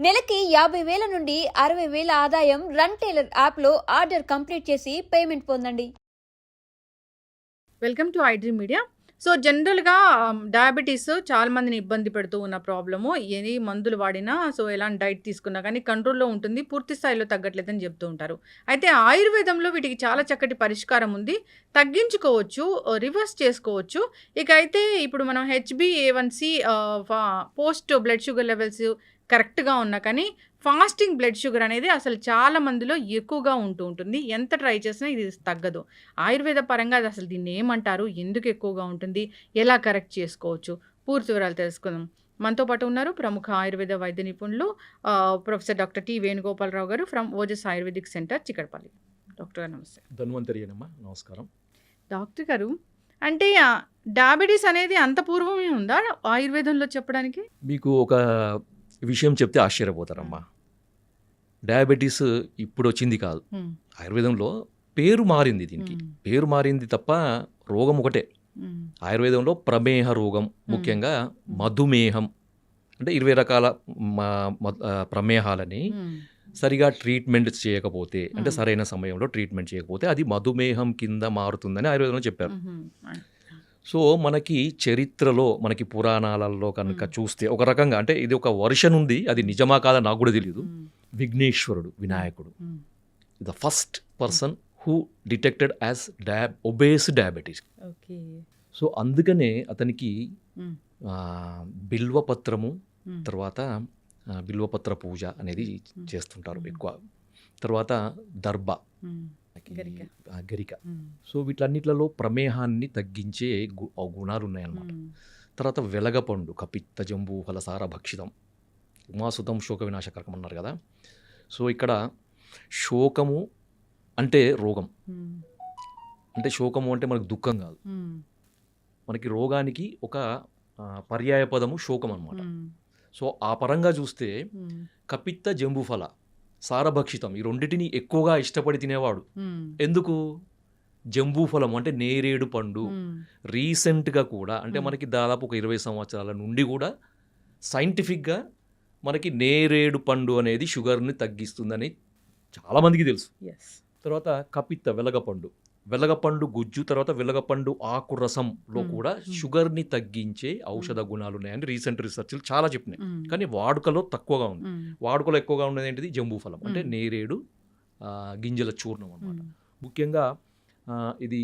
నెలకి 50,000 నుండి 60,000 ఆదాయం రన్ టైలర్ యాప్లో ఆర్డర్ కంప్లీట్ చేసి పేమెంట్ పొందండి. Welcome to iDream media. So జనరల్గా డయాబెటీస్ చాలా మందిని ఇబ్బంది పెడుతూ ఉన్న ప్రాబ్లము. ఎన్ని మందులు వాడినా ఎలాంటి డైట్ తీసుకున్నా కానీ కంట్రోల్లో ఉంటుంది, పూర్తి స్థాయిలో తగ్గట్లేదని చెప్తూ ఉంటారు. అయితే ఆయుర్వేదంలో వీటికి చాలా చక్కటి పరిష్కారం ఉంది, తగ్గించుకోవచ్చు, రివర్స్ చేసుకోవచ్చు. ఇక అయితే ఇప్పుడు మనం హెచ్బిఏవన్సి పోస్ట్ బ్లడ్ షుగర్ లెవెల్స్ కరెక్ట్గా ఉన్నా కానీ ఫాస్టింగ్ బ్లడ్ షుగర్ అనేది అసలు చాలా మందిలో ఎక్కువగా ఉంటుంది. ఎంత ట్రై చేసినా ఇది తగ్గదు. ఆయుర్వేద పరంగా అది అసలు దీన్ని ఏమంటారు, ఎందుకు ఎక్కువగా ఉంటుంది, ఎలా కరెక్ట్ చేసుకోవచ్చు, పూర్తి వివరాలు తెలుసుకుందాం. మనతో పాటు ఉన్నారు ప్రముఖ ఆయుర్వేద వైద్య నిపుణులు ప్రొఫెసర్ డాక్టర్ టి వేణుగోపాలరావు గారు from Ojas Ayurvedic centre, Chikkadpally. Doctor గారు నమస్తే. ధన్వంతరి అమ్మా, నమస్కారం. డాక్టర్ గారు, అంటే డయాబెటీస్ అనేది అంత పూర్వమే ఉందా ఆయుర్వేదంలో చెప్పడానికి? మీకు ఒక విషయం చెప్తే ఆశ్చర్యపోతారమ్మా. డయాబెటీస్ ఇప్పుడు వచ్చింది కాదు, ఆయుర్వేదంలో పేరు మారింది. దీనికి పేరు మారింది తప్ప రోగం ఒకటే. ఆయుర్వేదంలో ప్రమేహ రోగం, ముఖ్యంగా మధుమేహం, అంటే 20 రకాల ప్రమేహాలని సరిగా ట్రీట్మెంట్ చేయకపోతే, అంటే సరైన సమయంలో ట్రీట్మెంట్ చేయకపోతే అది మధుమేహం కింద మారుతుందని ఆయుర్వేదంలో చెప్పారు. సో మనకి చరిత్రలో, మనకి పురాణాలలో కనుక చూస్తే ఒక రకంగా, అంటే ఇది ఒక వర్షన్ ఉంది, అది నిజమా కాదా నాకు కూడా తెలియదు. విఘ్నేశ్వరుడు, వినాయకుడు, the first person who detected as obese diabetes. So అందుకనే అతనికి బిల్వపత్రము, తర్వాత బిల్వపత్ర పూజ అనేది చేస్తుంటారు ఎక్కువ. తర్వాత దర్భ, గరిక. సో వీటన్నిట్లలో ప్రమేహాన్ని తగ్గించే గుణాలు ఉన్నాయన్నమాట. తర్వాత వెలగపండు, కపిత్త జంబూ ఫలసార భక్షితం ఉమాసుతం శోక వినాశకరకం అన్నారు కదా. సో ఇక్కడ శోకము అంటే రోగం, అంటే శోకము అంటే మనకు దుఃఖం కాదు, మనకి రోగానికి ఒక పర్యాయ పదము శోకం అన్నమాట. సో ఆ పరంగా చూస్తే కపిత్త జంబూఫల సారభక్షితం, ఈ రెండింటిని ఎక్కువగా ఇష్టపడి తినేవాడు. ఎందుకు? జంబూఫలం అంటే నేరేడు పండు. రీసెంట్గా కూడా, అంటే మనకి దాదాపు ఒక 20 సంవత్సరాల నుండి కూడా సైంటిఫిక్గా మనకి నేరేడు పండు అనేది షుగర్ని తగ్గిస్తుందని చాలామందికి తెలుసు. తర్వాత కపిత్త, వెలగపండు గుజ్జు, తర్వాత వెలగపండు ఆకు రసంలో కూడా షుగర్ని తగ్గించే ఔషధ గుణాలు ఉన్నాయని రీసెంట్ రీసెర్చ్లు చాలా చెప్పినాయి. కానీ వాడుకలో తక్కువగా ఉంది. వాడుకలో ఎక్కువగా ఉండేది ఏంటిది? జంబూఫలం, అంటే నేరేడు గింజల చూర్ణం అన్నమాట. ముఖ్యంగా ఇది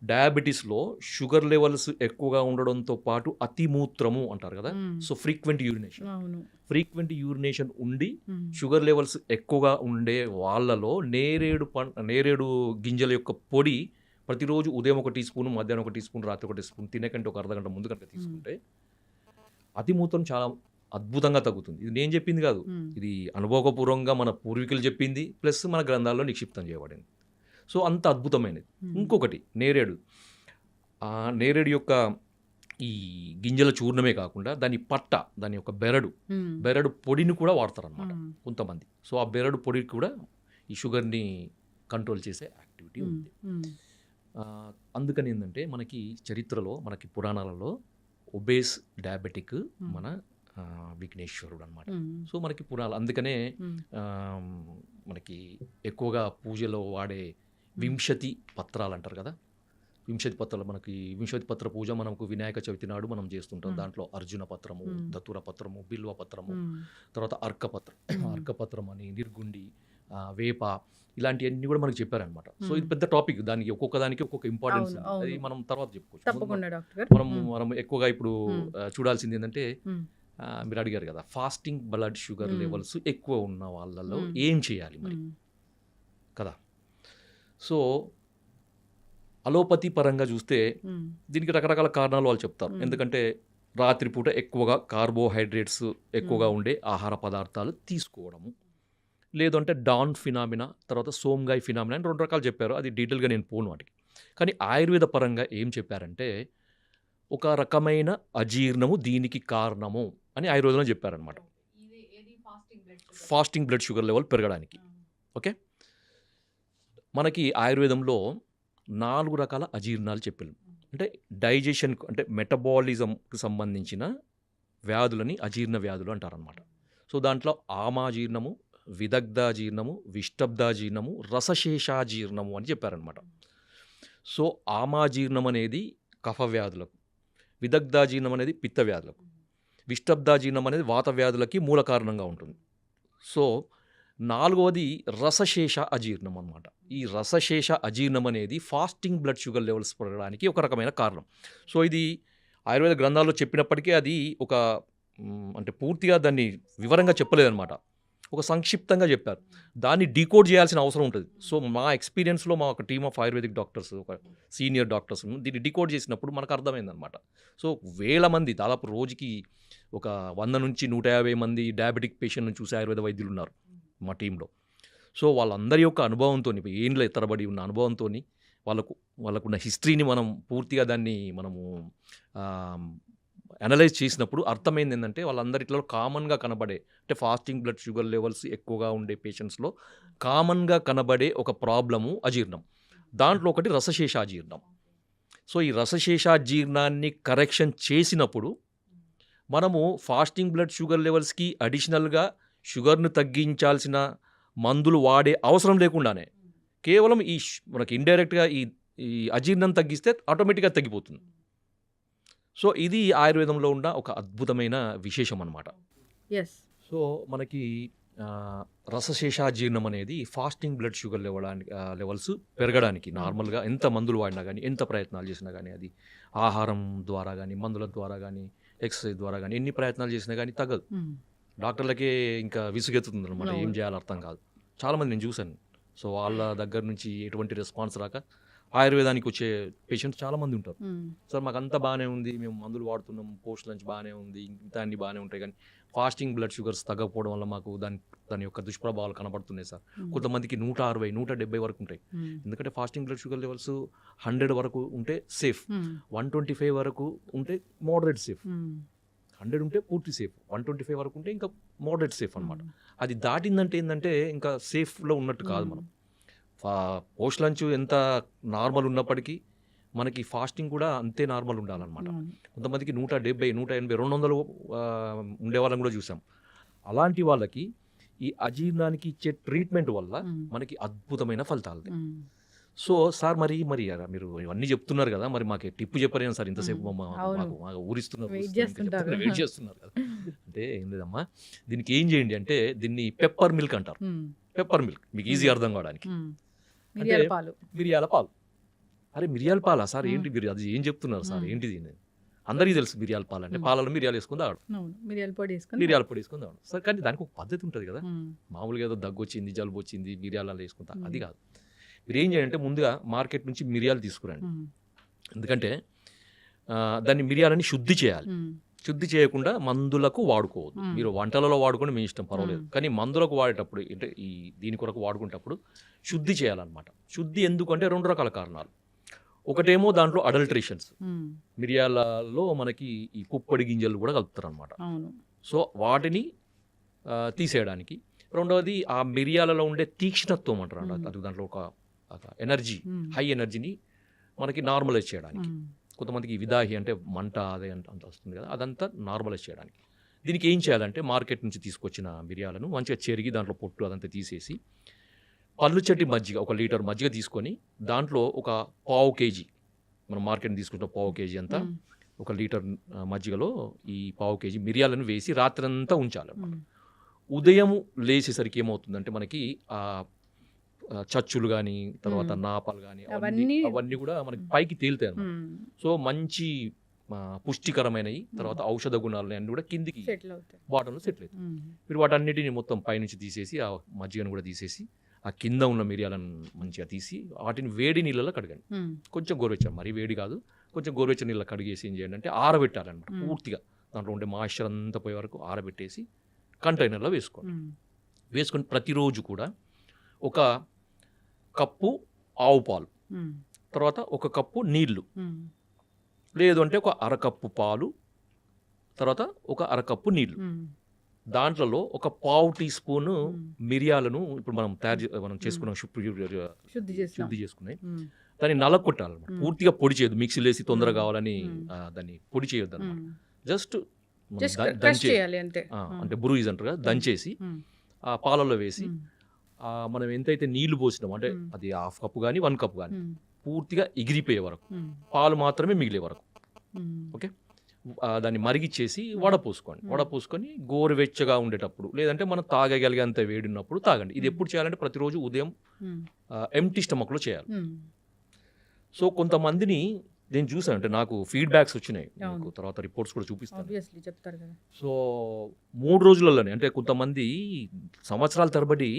డయాబెటీస్లో షుగర్ లెవెల్స్ ఎక్కువగా ఉండడంతో పాటు అతిమూత్రము అంటారు కదా. సో ఫ్రీక్వెంట్ యూరినేషన్ ఉండి షుగర్ లెవెల్స్ ఎక్కువగా ఉండే వాళ్ళలో నేరేడు గింజల యొక్క పొడి ప్రతిరోజు ఉదయం 1 టీ స్పూన్, మధ్యాహ్నం 1 టీ స్పూన్, రాత్రి 1 టీ స్పూన్, తినకంటే ఒక అర్ధగంట ముందు కనుక తీసుకుంటే అతిమూత్రం చాలా అద్భుతంగా తగ్గుతుంది. ఇది నేను చెప్పింది కాదు, ఇది అనుభవపూర్వకంగా మన పూర్వీకులు చెప్పింది, ప్లస్ మన గ్రంథాల్లో నిక్షిప్తం చేయబడింది. సో అంత అద్భుతమైనది. ఇంకొకటి నేరేడు, నేరేడు యొక్క ఈ గింజల చూర్ణమే కాకుండా దాని పట్ట, దాని యొక్క బెరడు పొడిని కూడా వాడతారన్నమాట కొంతమంది. సో ఆ బెరడు పొడి కూడా ఈ షుగర్ని కంట్రోల్ చేసే యాక్టివిటీ ఉంది. అందుకని ఏంటంటే మనకి చరిత్రలో, మనకి పురాణాలలో ఒబేస్ డయాబెటిక్ మన విఘ్నేశ్వరుడు అనమాట. సో మనకి పురాణాలు, అందుకనే మనకి ఎక్కువగా పూజలో వాడే వింశతి పత్రాలు అంటారు కదా. వింశతి పత్రాలు, మనకి వింశతి పత్ర పూజ మనకు వినాయక చవితి నాడు మనం చేస్తుంటాం. దాంట్లో అర్జున పత్రము, దతుర పత్రము, బిల్వ పత్రము, తర్వాత అర్కపత్రం అని, నిర్గుండి, వేప, ఇలాంటివన్నీ కూడా మనకు చెప్పారనమాట. సో ఇది పెద్ద టాపిక్, దానికి ఒక్కొక్క దానికి ఒక్కొక్క ఇంపార్టెన్స్ ఉంది. అది మనం తర్వాత చెప్పుకోవచ్చు. మనం ఎక్కువగా ఇప్పుడు చూడాల్సింది ఏంటంటే, మీరు అడిగారు కదా, ఫాస్టింగ్ బ్లడ్ షుగర్ లెవెల్స్ ఎక్కువ ఉన్న వాళ్ళలో ఏం చేయాలి మరి కదా. సో అలోపతి పరంగా చూస్తే దీనికి రకరకాల కారణాలు వాళ్ళు చెప్తారు. ఎందుకంటే రాత్రిపూట ఎక్కువగా కార్బోహైడ్రేట్స్ ఎక్కువగా ఉండే ఆహార పదార్థాలు తీసుకోవడము, లేదంటే డాన్ ఫినామినా, తర్వాత సోమ్గాయ్ ఫినామినా అని 2 రకాలు చెప్పారు. అది డీటెయిల్గా నేను పోను వాటికి. కానీ ఆయుర్వేద పరంగా ఏం చెప్పారంటే, ఒక రకమైన అజీర్ణము దీనికి కారణము అని ఆయుర్వేదంలో చెప్పారనమాట, ఫాస్టింగ్ బ్లడ్ షుగర్ లెవెల్ పెరగడానికి. ఓకే, మనకి ఆయుర్వేదంలో 4 రకాల అజీర్ణాలు చెప్పారు. అంటే డైజెషన్, అంటే మెటబాలిజంకి సంబంధించిన వ్యాధులని అజీర్ణ వ్యాధులు అంటారనమాట. సో దాంట్లో ఆమాజీర్ణము, విదగ్ధాజీర్ణము, విష్టబ్దాజీర్ణము, రసశేషాజీర్ణము అని చెప్పారనమాట. సో ఆమాజీర్ణం అనేది కఫ వ్యాధులకు, విదగ్ధాజీర్ణం అనేది పిత్త వ్యాధులకు, విష్టబ్దాజీర్ణం అనేది వాత వ్యాధులకి మూల కారణంగా ఉంటుంది. సో 4వది రసశేష అజీర్ణం అనమాట. ఈ రసశేష అజీర్ణం అనేది ఫాస్టింగ్ బ్లడ్ షుగర్ లెవెల్స్ పెరగడానికి ఒక రకమైన కారణం. సో ఇది ఆయుర్వేద గ్రంథాల్లో చెప్పినప్పటికీ అది ఒక అంటే పూర్తిగా దాన్ని వివరంగా చెప్పలేదన్నమాట, ఒక సంక్షిప్తంగా చెప్పారు. దాన్ని డీకోడ్ చేయాల్సిన అవసరం ఉంటుంది. సో మా ఎక్స్పీరియన్స్లో మా ఒక టీమ్ ఆఫ్ ఆయుర్వేదిక్ డాక్టర్స్, ఒక సీనియర్ డాక్టర్స్ దీన్ని డీకోడ్ చేసినప్పుడు మనకు అర్థమైందనమాట. సో వేల మంది, దాదాపు రోజుకి ఒక 100 నుంచి 150 మంది డయాబెటిక్ పేషెంట్ని చూసే ఆయుర్వేద వైద్యులు ఉన్నారు మా టీంలో. సో వాళ్ళందరి యొక్క అనుభవంతో, ఏండ్ల తరబడి ఉన్న అనుభవంతో, వాళ్ళకున్న హిస్టరీని మనం పూర్తిగా దాన్ని మనము అనలైజ్ చేసినప్పుడు అర్థమైంది ఏంటంటే, వాళ్ళందరిలో కామన్గా కనబడే, అంటే ఫాస్టింగ్ బ్లడ్ షుగర్ లెవెల్స్ ఎక్కువగా ఉండే పేషెంట్స్లో కామన్గా కనబడే ఒక ప్రాబ్లము అజీర్ణం. దాంట్లో ఒకటి రసశేషాజీర్ణం. సో ఈ రసశేషాజీర్ణాన్ని కరెక్షన్ చేసినప్పుడు మనము ఫాస్టింగ్ బ్లడ్ షుగర్ లెవెల్స్కి అడిషనల్గా షుగర్ను తగ్గించాల్సిన మందులు వాడే అవసరం లేకుండానే కేవలం మనకి ఇండైరెక్ట్గా ఈ అజీర్ణం తగ్గిస్తే ఆటోమేటిక్గా తగ్గిపోతుంది. సో ఇది ఆయుర్వేదంలో ఉన్న ఒక అద్భుతమైన విశేషం అన్నమాట. ఎస్. సో మనకి రసశేషాజీర్ణం అనేది ఫాస్టింగ్ బ్లడ్ షుగర్ లెవెల్స్ పెరగడానికి నార్మల్గా ఎంత మందులు వాడినా కానీ, ఎంత ప్రయత్నాలు చేసినా కానీ, అది ఆహారం ద్వారా కానీ, మందుల ద్వారా కానీ, ఎక్సర్సైజ్ ద్వారా కానీ ఎన్ని ప్రయత్నాలు చేసినా కానీ తగ్గదు. డాక్టర్లకే ఇంకా విసుగెత్తుతుంది అనమాట, ఏం చేయాలో అర్థం కాదు. చాలామంది నేను చూశాను. సో వాళ్ళ దగ్గర నుంచి ఎటువంటి రెస్పాన్స్ రాక ఆయుర్వేదానికి వచ్చే పేషెంట్స్ చాలామంది ఉంటారు. సార్ మాకు అంతా బాగానే ఉంది, మేము మందులు వాడుతున్నాం, పోస్ట్ లంచ్ బాగానే ఉంది, ఇంత అన్ని బాగానే ఉంటాయి, కానీ ఫాస్టింగ్ బ్లడ్ షుగర్స్ తగ్గకపోవడం వల్ల మాకు దాని యొక్క దుష్ప్రభావాలు కనబడుతున్నాయి సార్. కొంతమందికి 160, 170 వరకు ఉంటాయి. ఎందుకంటే ఫాస్టింగ్ బ్లడ్ షుగర్ లెవెల్స్ 100 వరకు ఉంటే సేఫ్, 125 వరకు ఉంటే మోడరేట్ సేఫ్, 100 ఉంటే పూర్తి సేఫ్, 125 వరకు ఉంటే ఇంకా మోడరేట్ సేఫ్ అనమాట. అది దాటిందంటే ఏంటంటే ఇంకా సేఫ్లో ఉన్నట్టు కాదు. మనం పోస్ట్ లంచ్ ఎంత నార్మల్ ఉన్నప్పటికీ మనకి ఫాస్టింగ్ కూడా అంతే నార్మల్ ఉండాలన్నమాట. కొంతమందికి 170, 180, 200 ఉండే వాళ్ళని కూడా చూసాం. అలాంటి వాళ్ళకి ఈ అజీర్ణానికి ఇచ్చే ట్రీట్మెంట్ వల్ల మనకి అద్భుతమైన ఫలితాలు. సో సార్ మరి మీరు ఇవన్నీ చెప్తున్నారు కదా, మరి మాకు టిప్పు చెప్పలేను సార్, ఇంతసేపు మాకు ఊరిస్తున్నారు, వెయిట్ చేస్తున్నారు కదా. అంటే ఏం లేదమ్మా, దీనికి ఏం చేయండి అంటే, దీన్ని పెప్పర్ మిల్క్ అంటారు. పెప్పర్ మిల్క్ మీకు ఈజీ అర్థం కావడానికి, మిరియాల పాలు. అరే మిరియాల పాలా సార్, ఏంటి మీరు అది ఏం చెప్తున్నారు సార్, ఏంటిది? అందరికీ తెలుసు మిరియాల పాలు అంటే, పాలలో మిరియాలు వేసుకుని తాగడం, మిరియాల పొడి వేసుకుని తాగడం సార్. కానీ దానికి ఒక పద్ధతి ఉంటుంది కదా. మామూలుగా ఏదో దగ్గు వచ్చింది, జలుబు వచ్చింది, మిరియాలలో వేసుకుంటా, అది కాదు. మీరు ఏం చేయాలంటే, ముందుగా మార్కెట్ నుంచి మిరియాలు తీసుకురండి. ఎందుకంటే దాన్ని మిరియాలని శుద్ధి చేయాలి. శుద్ధి చేయకుండా మందులకు వాడుకోవద్దు. మీరు వంటలలో వాడుకొని మీ ఇష్టం, పర్వాలేదు. కానీ మందులకు వాడేటప్పుడు, అంటే దీని కొరకు వాడుకునేటప్పుడు శుద్ధి చేయాలన్నమాట. శుద్ధి ఎందుకంటే 2 రకాల కారణాలు. ఒకటేమో దాంట్లో అడల్ట్రేషన్స్, మిరియాలలో మనకి ఈ పుప్పొడి గింజలు కూడా కలుపుతారు అనమాట. సో వాటిని తీసేయడానికి. రెండవది ఆ మిరియాలలో ఉండే తీక్ష్ణత్వం అంటారు, అది దాంట్లో ఒక ఎనర్జీ, హై ఎనర్జీని మనకి నార్మలైజ్ చేయడానికి. కొంతమందికి విదాహి అంటే మంట అదే అంత వస్తుంది కదా, అదంతా నార్మలైజ్ చేయడానికి. దీనికి ఏం చేయాలంటే, మార్కెట్ నుంచి తీసుకొచ్చిన మిరియాలను మంచిగా చెరిగి దాంట్లో పొట్టు అదంతా తీసేసి, పళ్ళు చెట్టి మజ్జిగ, 1 లీటర్ మజ్జిగ తీసుకొని దాంట్లో ఒక 1/2 kg, మనం మార్కెట్ తీసుకుంటున్న 1/2 kg అంతా 1 లీటర్ మజ్జిగలో ఈ 1/2 kg మిరియాలను వేసి రాత్రంతా ఉంచాలి. ఉదయం లేచేసరికి ఏమవుతుందంటే, మనకి ఆ చచ్చులు కానీ, తర్వాత నాపాలు కానీ, అవన్నీ కూడా మనకి పైకి తేలుతాయి అన్నమాట. సో మంచి పుష్టికరమైనవి, తర్వాత ఔషధ గుణాలు అన్నీ కూడా కిందికి బాటంలో సెటిల్ అవుతాయి. మీరు వాటన్నిటిని మొత్తం పైనుంచి తీసేసి, ఆ మజ్జిగను కూడా తీసేసి, ఆ కింద ఉన్న మిరియాలను మంచిగా తీసి వాటిని వేడి నీళ్ళలో కడగండి. కొంచెం గోరువెచ్చని, మరీ వేడి కాదు, కొంచెం గోరువెచ్చని నీళ్ళలో కడిగేసి ఏం చేయండి అంటే, ఆరబెట్టాలన్నమాట. పూర్తిగా దాంట్లో ఉండే మాయిశ్చర్ అంతా పోయే వరకు ఆరబెట్టేసి కంటైనర్లో వేసుకోండి. వేసుకొని ప్రతిరోజు కూడా 1 కప్పు ఆవు పాలు, తర్వాత 1 కప్పు నీళ్లు, లేదు అంటే 1/2 కప్పు పాలు, తర్వాత 1/2 కప్పు నీళ్లు, దాంట్లో 1/4 టీ స్పూను మిరియాలను, ఇప్పుడు మనం చేసుకున్నాం, శుద్ధి చేసుకున్నాయి, దాన్ని నలగొట్టాలన్నమాట. పూర్తిగా పొడి చేయొద్దు, మిక్సీలో వేసి తొందరగా కావాలని దాన్ని పొడి చేయొద్దు అనమాట. జస్ట్ మనం జస్ట్ క్రష్ దంచే చేయాలి అంతే. అంటే బ్రూయిజ్ అంటారు కదా, దంచేసి ఆ పాలల్లో వేసి మనం ఎంతైతే నీళ్లు పోసినామో అంటే అది 1/2 కప్పు కానీ 1 కప్పు కానీ పూర్తిగా ఎగిరిపోయే వరకు, పాలు మాత్రమే మిగిలే వరకు ఓకే దాన్ని మరిగిచ్చేసి వడపోసుకోండి. వడపోసుకొని గోరువెచ్చగా ఉండేటప్పుడు, లేదంటే మనం తాగగలిగేంత వేడి ఉన్నప్పుడు తాగండి. ఇది ఎప్పుడు చేయాలంటే ప్రతిరోజు ఉదయం ఎంప్టీ స్టమక్లో చేయాలి. సో కొంతమందిని నేను చూసాను, అంటే నాకు ఫీడ్బ్యాక్స్ వచ్చినాయి, నాకు తర్వాత రిపోర్ట్స్ కూడా చూపిస్తాను. చెప్తారు కదా. సో 3 రోజులలోనే, అంటే కొంతమంది సంవత్సరాల తరబడి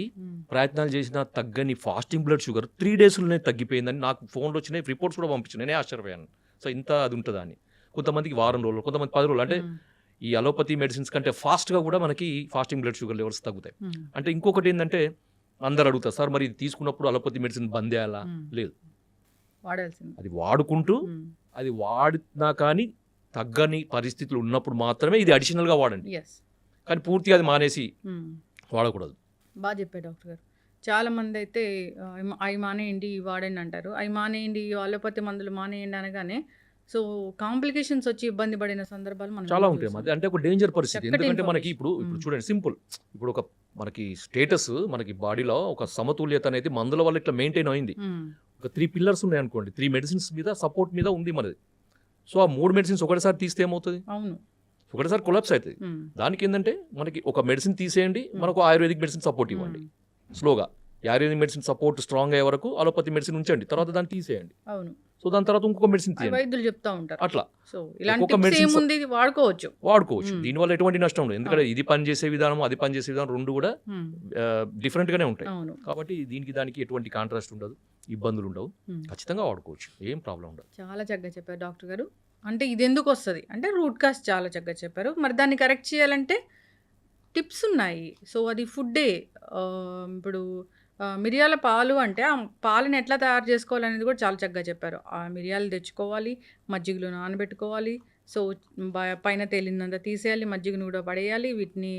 ప్రయత్నాలు చేసినా తగ్గని ఫాస్టింగ్ బ్లడ్ షుగర్ 3 డేస్లోనే తగ్గిపోయిందని నాకు ఫోన్లో వచ్చినాయి, రిపోర్ట్స్ కూడా పంపించాను. నేనే ఆశ్చర్యపోయాను. సో ఇంత అది ఉంటుందా అని. కొంతమందికి వారం రోజులు, కొంతమంది 10 రోజులు. అంటే ఈ అలోపతి మెడిసిన్స్ కంటే ఫాస్ట్గా కూడా మనకి ఫాస్టింగ్ బ్లడ్ షుగర్ లెవెల్స్ తగ్గుతాయి. అంటే ఇంకొకటి ఏంటంటే అందరు అడుగుతారు, సార్ మరి ఇది తీసుకున్నప్పుడు అలోపతి మెడిసిన్ బంద్ చేయాలా? లేదు, వాడాల్సింది. అది వాడుకుంటూ అది వాడినా కానీ తగ్గని పరిస్థితులు ఉన్నప్పుడు మాత్రమే ఇది అడిషనల్గా వాడండి, కానీ పూర్తిగా అది మానేసి వాడకూడదు. బాగా చెప్పారు డాక్టర్ గారు. చాలా మంది అయితే అవి మానేయండి వాడండి అంటారు. అవి మానేయండి అలోపతి మందులు మానేయండి అనగానే సో కాంప్లికేషన్స్ వచ్చి ఇబ్బంది పడిన సందర్భాలు మనం చాలా ఉంటాయి. అది అంటే ఒక డేంజర్ పరిస్థితి. ఎందుకంటే మనకి ఇప్పుడు చూడండి, సింపుల్, ఇప్పుడు ఒక మనకి స్టేటస్, మనకి బాడీలో ఒక సమతుల్యత అనేది మందుల వల్ల ఇట్లా మెయింటైన్ అయింది. ఒక 3 పిల్లర్స్ ఉన్నాయి అనుకోండి, 3 మెడిసిన్స్ మీద సపోర్ట్ మీద ఉంది మనది. సో ఆ 3 మెడిసిన్స్ ఒకటిసారి తీస్తే ఏమవుతుంది? అవును, ఒకటిసారి కొలాప్స్ అవుతుంది. దానికి ఏంటంటే మనకి ఒక మెడిసిన్ తీసేయండి, మనకు ఆయుర్వేదిక్ మెడిసిన్ సపోర్ట్ ఇవ్వండి స్లోగా. ఆయుర్వేదిక్ మెడిసిన్ సపోర్ట్ స్ట్రాంగ్ అయ్యే వరకు అలోపతి మెడిసిన్ ఉంచండి, తర్వాత దాన్ని తీసేయండి. అవును. సో దాని తర్వాత ఇంకొక మెడిసిన్ తీయండి. వైద్యులు చెప్తా ఉంటారు అట్లా. సో ఇలాంటి ఏముంది వాడుకోవచ్చు. దీనివల్ల ఎటువంటి నష్టం లేదు. ఎందుకంటే ఇది పనిచేసే విధానం, అది పనిచేసే విధానం రెండు కూడా డిఫరెంట్ గానే ఉంటాయి. కాబట్టి దీనికి దానికి ఎటువంటి కాంట్రాస్ట్ ఉండదు, ఇబ్బందులు ఉండవు, ఖచ్చితంగా వాడుకోవచ్చు, ఏం ప్రాబ్లం ఉండదు. చాలా చక్కగా చెప్పారు డాక్టర్ గారు. అంటే ఇది ఎందుకు వస్తుంది అంటే రూట్ కాజ్ చాలా చక్కగా చెప్పారు. మరి దాన్ని కరెక్ట్ చేయాలంటే టిప్స్ ఉన్నాయి. సో అది ఫుడ్డే. ఇప్పుడు మిరియాల పాలు అంటే ఆ పాలను ఎట్లా తయారు చేసుకోవాలనేది కూడా చాలా చక్కగా చెప్పారు. ఆ మిరియాలు తెచ్చుకోవాలి, మజ్జిగలో నానబెట్టుకోవాలి. సో పైన తేలినంత తీసేయాలి, మజ్జిగను కూడా పడేయాలి, వీటిని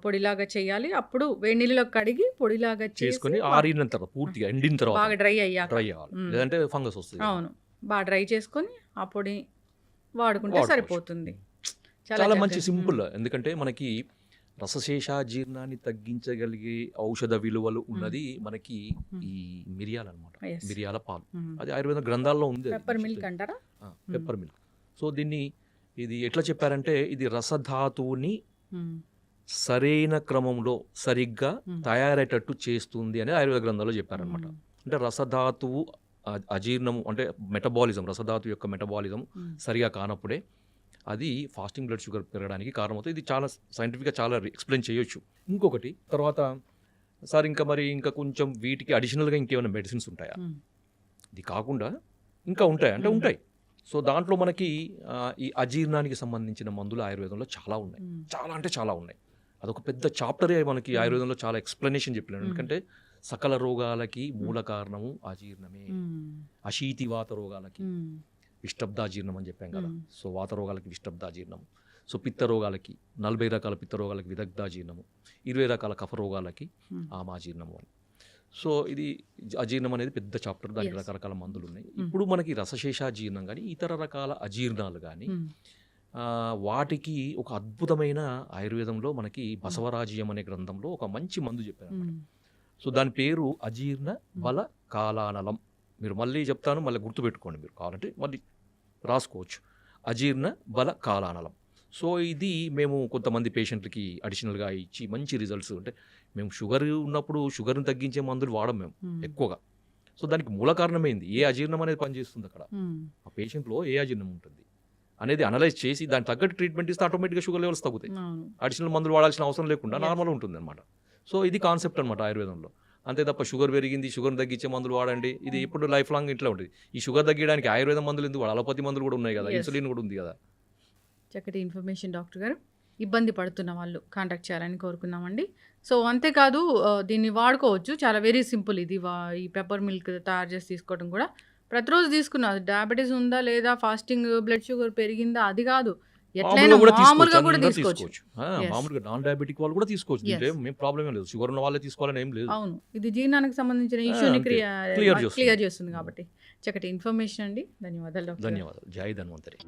పొడిలాగా చేయాలి. అప్పుడు వేడి నీళ్ళలో కడిగి పొడిలాగా చేసుకొని ఆరిన తర్వాత పూర్తిగా ఎండిన తర్వాత బాగా డ్రై అయ్యాక, లేదంటే ఫంగస్ వస్తుంది. అవును, బాగా డ్రై చేసుకొని ఆ పొడి వాడుకుంటే సరిపోతుంది. చాలా మంచి సింపుల్. ఎందుకంటే మనకి రసశేషాజీర్ణాన్ని తగ్గించగలిగే ఔషధ విలువలు ఉన్నది మనకి ఈ మిరియాలు అనమాట. మిరియాల పాలు, అది ఆయుర్వేద గ్రంథాల్లో ఉంది. పెప్పర్ మిల్క్ అంటారా? Pepper milk. సో దీన్ని ఇది ఎట్లా చెప్పారంటే ఇది రసధాతువుని సరైన క్రమంలో సరిగ్గా తయారయ్యేటట్టు చేస్తుంది అని ఆయుర్వేద గ్రంథాల్లో చెప్పారనమాట. అంటే రసధాతువు అజీర్ణము అంటే మెటబాలిజం, రసధాతువు యొక్క మెటబాలిజం సరిగా కానప్పుడే అది ఫాస్టింగ్ బ్లడ్ షుగర్ పెరగడానికి కారణమవుతుంది. ఇది చాలా సైంటిఫిక్గా చాలా ఎక్స్ప్లెయిన్ చేయొచ్చు. ఇంకొకటి తర్వాత సార్ ఇంకా కొంచెం వీటికి అడిషనల్గా ఇంకేమైనా మెడిసిన్స్ ఉంటాయా? ఇది కాకుండా ఇంకా ఉంటాయి అంటే ఉంటాయి. సో దాంట్లో మనకి ఈ అజీర్ణానికి సంబంధించిన మందులు ఆయుర్వేదంలో చాలా ఉన్నాయి, చాలా అంటే చాలా ఉన్నాయి. అదొక పెద్ద చాప్టరే మనకి ఆయుర్వేదంలో చాలా ఎక్స్ప్లెనేషన్ చెప్పినాడు. ఎందుకంటే సకల రోగాలకి మూల కారణము అజీర్ణమే. అశీతివాత రోగాలకి విష్టబ్దాజీర్ణం అని చెప్పాం కదా. సో వాత రోగాలకి విష్టబ్దాజీర్ణం. సో పిత్త రోగాలకి 40 రకాల పిత్త రోగాలకి విదగ్ధాజీర్ణము, 20 రకాల కఫ రోగాలకి ఆమాజీర్ణము అని. సో ఇది అజీర్ణం అనేది పెద్ద చాప్టర్, దానికి రకరకాల మందులు ఉన్నాయి. ఇప్పుడు మనకి రసశేషాజీర్ణం కానీ ఇతర రకాల అజీర్ణాలు కానీ వాటికి ఒక అద్భుతమైన ఆయుర్వేదంలో మనకి బసవరాజ్యం అనే గ్రంథంలో ఒక మంచి మందు చెప్పారు. సో దాని పేరు అజీర్ణ బల కాలానలం. మీరు మళ్ళీ చెప్తాను, మళ్ళీ గుర్తుపెట్టుకోండి, మీరు కావాలంటే మళ్ళీ రాసుకోవచ్చు. అజీర్ణ బల కాలానలం. సో ఇది మేము కొంతమంది పేషెంట్లకి అడిషనల్గా ఇచ్చి మంచి రిజల్ట్స్. అంటే మేము షుగర్ ఉన్నప్పుడు షుగర్ని తగ్గించే మందులు వాడం మేము ఎక్కువగా. సో దానికి మూల కారణమైంది ఏ అజీర్ణం అనేది పనిచేస్తుంది అక్కడ, ఆ పేషెంట్లో ఏ అజీర్ణం ఉంటుంది అనేది అనలైజ్ చేసి దాని తగ్గట్టు ట్రీట్మెంట్ ఇస్తే ఆటోమేటిక్గా షుగర్ లెవెల్స్ తగ్గుతాయి. అడిషనల్ మందులు వాడాల్సిన అవసరం లేకుండా నార్మల్గా ఉంటుంది అనమాట. సో ఇది కాన్సెప్ట్ అనమాట ఆయుర్వేదంలో. అంతే తప్ప షుగర్ పెరిగింది, షుగర్ని తగ్గించే మందులు వాడండి, ఇది ఇప్పుడు లైఫ్ లాంగ్ ఇట్లా ఉంటుంది. ఈ షుగర్ తగ్గడానికి ఆయుర్వేదం మందులు ఎందుకు, అలోపతి మందులు కూడా ఉన్నాయి కదా, ఇన్సులిన్ కూడా ఉంది కదా. చక్కటి ఇన్ఫర్మేషన్ డాక్టర్ గారు. ఇబ్బంది పడుతున్న వాళ్ళు కాంటాక్ట్ చేయాలని కోరుకున్నామండి. సో అంతేకాదు దీన్ని వాడుకోవచ్చు, చాలా వెరీ సింపుల్. ఇది ఈ పెప్పర్ మిల్క్ తయారు చేసి తీసుకోవడం కూడా ప్రతిరోజు తీసుకున్నా, డయాబెటీస్ ఉందా లేదా, ఫాస్టింగ్ బ్లడ్ షుగర్ పెరిగిందా అది కాదు, ఎట్లయినా మామూలుగా కూడా తీసుకోవచ్చు. మామూలుగా నాన్ డయాబెటిక్ వాళ్ళు కూడా తీసుకోవచ్చు, ఏం ప్రాబ్లం ఏం లేదు. షుగర్ ఉన్న వాళ్ళే తీసుకోవాలని ఏం లేదు. అవును, ఇది జీర్ణానికి సంబంధించిన ఇష్యూని క్లియర్ చేస్తుంది కాబట్టి చక్కటి ఇన్ఫర్మేషన్ అండి. ధన్యవాదాలు డాక్టర్. ధన్యవాదాలు. జై ధన్వంతరి.